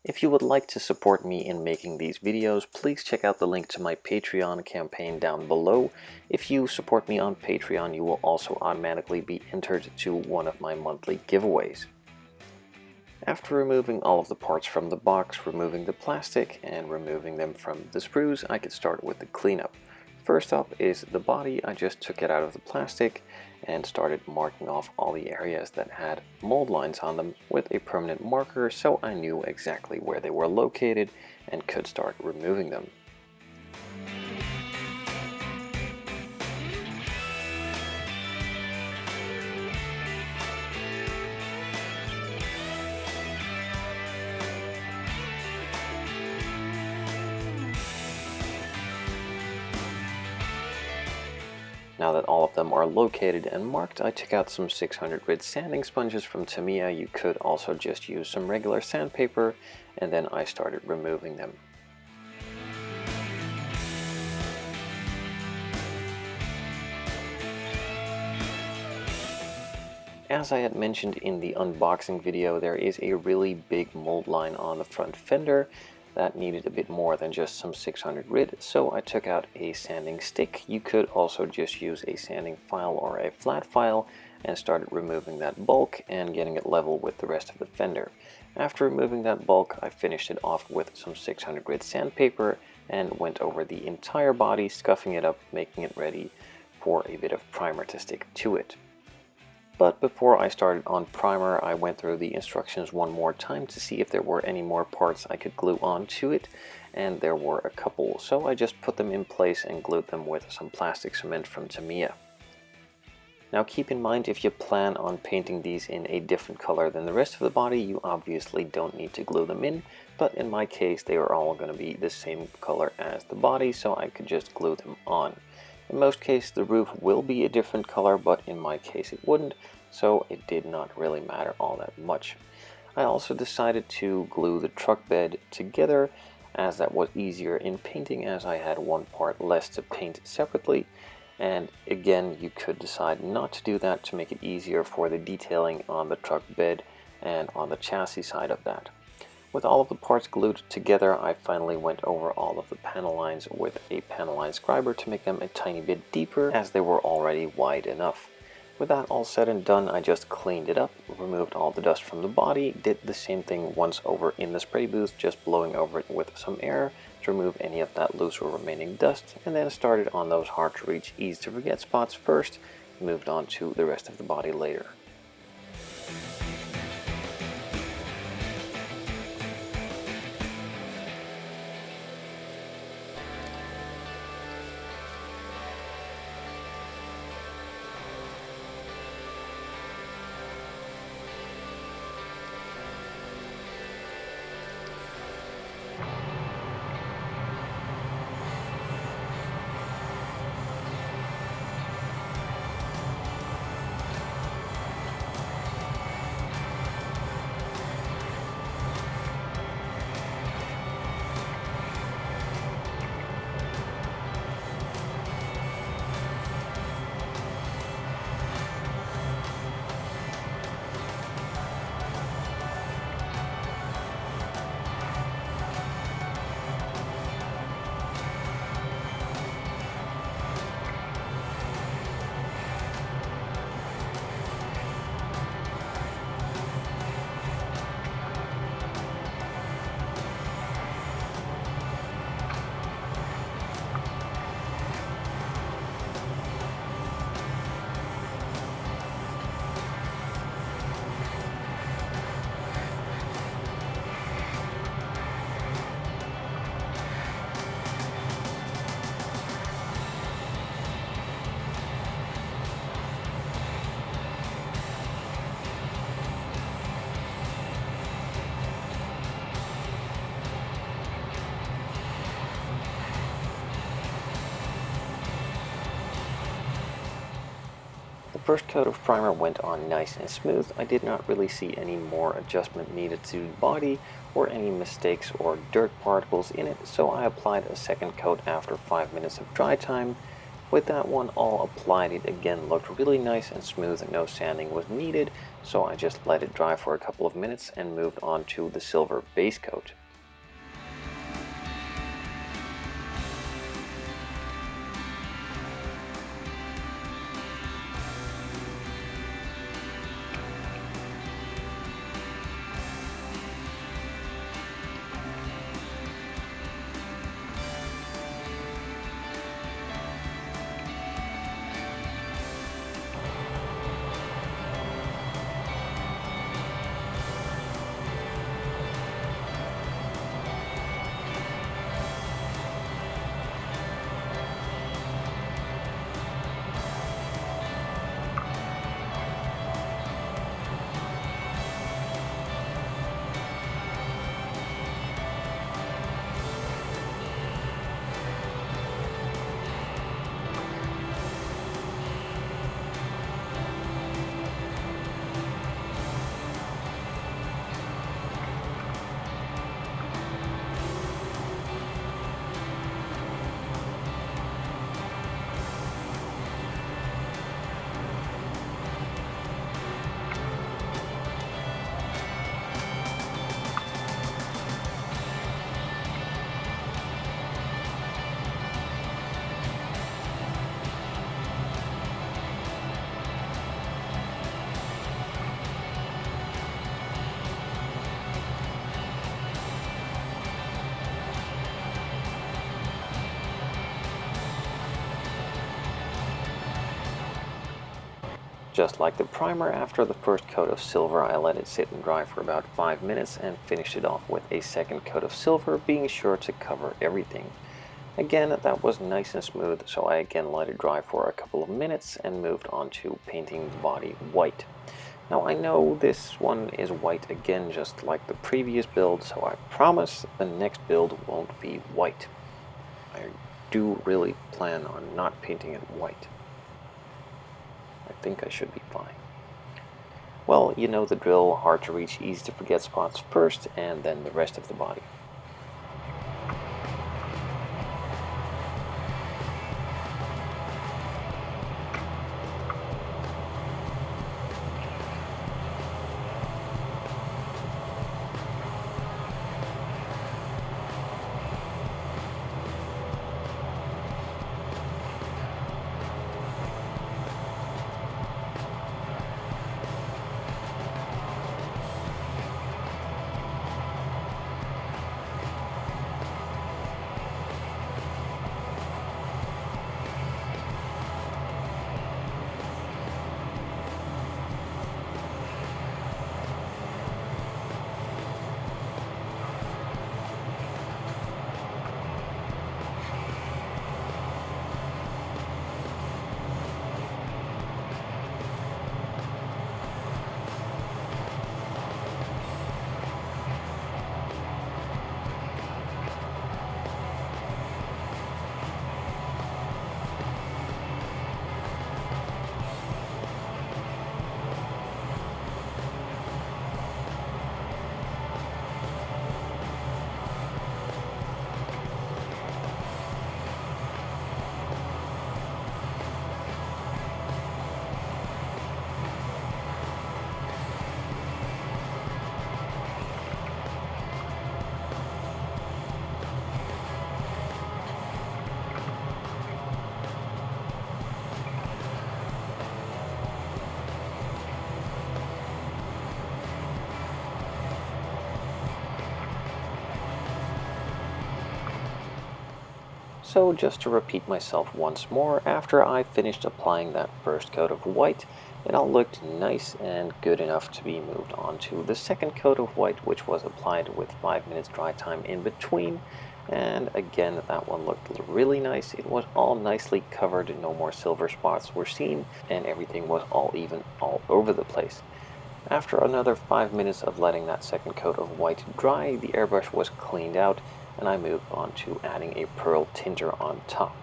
If you would like to support me in making these videos, please check out the link to my Patreon campaign down below. If you support me on Patreon, you will also automatically be entered to one of my monthly giveaways. After removing all of the parts from the box, removing the plastic, and removing them from the sprues, I could start with the cleanup. First up is the body. I just took it out of the plastic and started marking off all the areas that had mold lines on them with a permanent marker, so I knew exactly where they were located and could start removing them. Now that all of them are located and marked, I took out some 600 grit sanding sponges from Tamiya. You could also just use some regular sandpaper, and then I started removing them. As I had mentioned in the unboxing video, there is a really big mold line on the front fender that needed a bit more than just some 600 grit, so I took out a sanding stick. You could also just use a sanding file or a flat file and started removing that bulk and getting it level with the rest of the fender. After removing that bulk, I finished it off with some 600 grit sandpaper and went over the entire body, scuffing it up, making it ready for a bit of primer to stick to it. But before I started on primer, I went through the instructions one more time to see if there were any more parts I could glue onto it, and there were a couple, so I just put them in place and glued them with some plastic cement from Tamiya. Now keep in mind, if you plan on painting these in a different color than the rest of the body, you obviously don't need to glue them in, but in my case they are all going to be the same color as the body, so I could just glue them on. In most cases the roof will be a different color, but in my case it wouldn't, so it did not really matter all that much. I also decided to glue the truck bed together, as that was easier in painting, as I had one part less to paint separately. And again, you could decide not to do that to make it easier for the detailing on the truck bed and on the chassis side of that. With all of the parts glued together, I finally went over all of the panel lines with a Panelline scriber to make them a tiny bit deeper, as they were already wide enough. With that all said and done, I just cleaned it up, removed all the dust from the body, did the same thing once over in the spray booth, just blowing over it with some air to remove any of that loose or remaining dust, and then started on those hard to reach, easy to forget spots first, moved on to the rest of the body later. The first coat of primer went on nice and smooth. I did not really see any more adjustment needed to the body or any mistakes or dirt particles in it, so I applied a second coat after 5 minutes of dry time, With that one all applied, it again looked really nice and smooth and no sanding was needed, so I just let it dry for a couple of minutes and moved on to the silver base coat. Just like the primer, after the first coat of silver, I let it sit and dry for about 5 minutes and finished it off with a second coat of silver, being sure to cover everything. Again, that was nice and smooth, so I again let it dry for a couple of minutes and moved on to painting the body white. Now I know this one is white again, just like the previous build, so I promise the next build won't be white. I do really plan on not painting it white. I think I should be fine. Well, you know the drill, hard to reach, easy to forget spots first, and then the rest of the body. So just to repeat myself once more, after I finished applying that first coat of white, it all looked nice and good enough to be moved on to the second coat of white, which was applied with 5 minutes dry time in between. And again, that one looked really nice. It was all nicely covered, no more silver spots were seen, and everything was all even all over the place. After another 5 minutes of letting that second coat of white dry, the airbrush was cleaned out, and I moved on to adding a pearl tinter on top.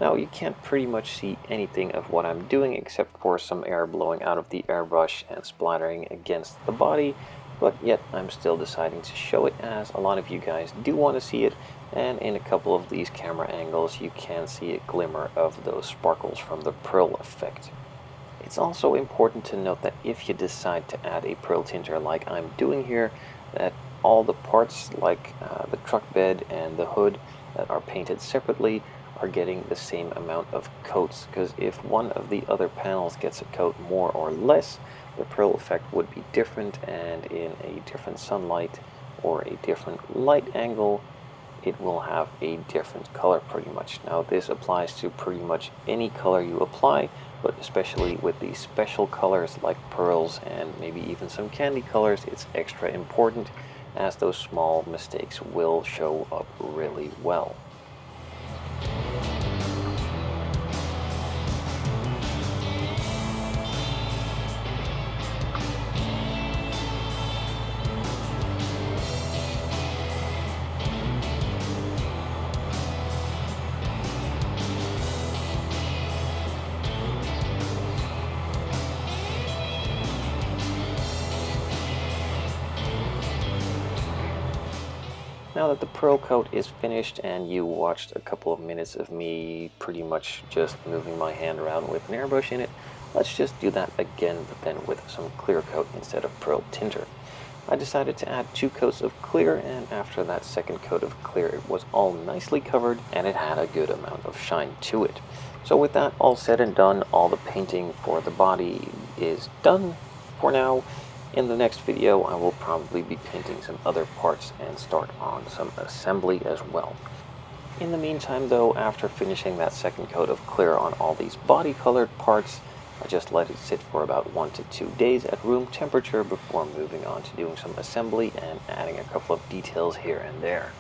Now you can't pretty much see anything of what I'm doing except for some air blowing out of the airbrush and splattering against the body, but yet I'm still deciding to show it as a lot of you guys do want to see it, and in a couple of these camera angles you can see a glimmer of those sparkles from the pearl effect. It's also important to note that if you decide to add a pearl tinter like I'm doing here, that all the parts like the truck bed and the hood that are painted separately are getting the same amount of coats, because if one of the other panels gets a coat more or less, the pearl effect would be different, and in a different sunlight or a different light angle it will have a different color pretty much. Now this applies to pretty much any color you apply, but especially with these special colors like pearls and maybe even some candy colors, it's extra important, as those small mistakes will show up really well. Now that the pearl coat is finished and you watched a couple of minutes of me pretty much just moving my hand around with an airbrush in it, let's just do that again, but then with some clear coat instead of pearl tinter. I decided to add 2 coats of clear, and after that second coat of clear it was all nicely covered and it had a good amount of shine to it. So with that all said and done, all the painting for the body is done for now. In the next video I will probably be painting some other parts and start on some assembly as well. In the meantime though, after finishing that second coat of clear on all these body colored parts, I just let it sit for about 1 to 2 days at room temperature before moving on to doing some assembly and adding a couple of details here and there.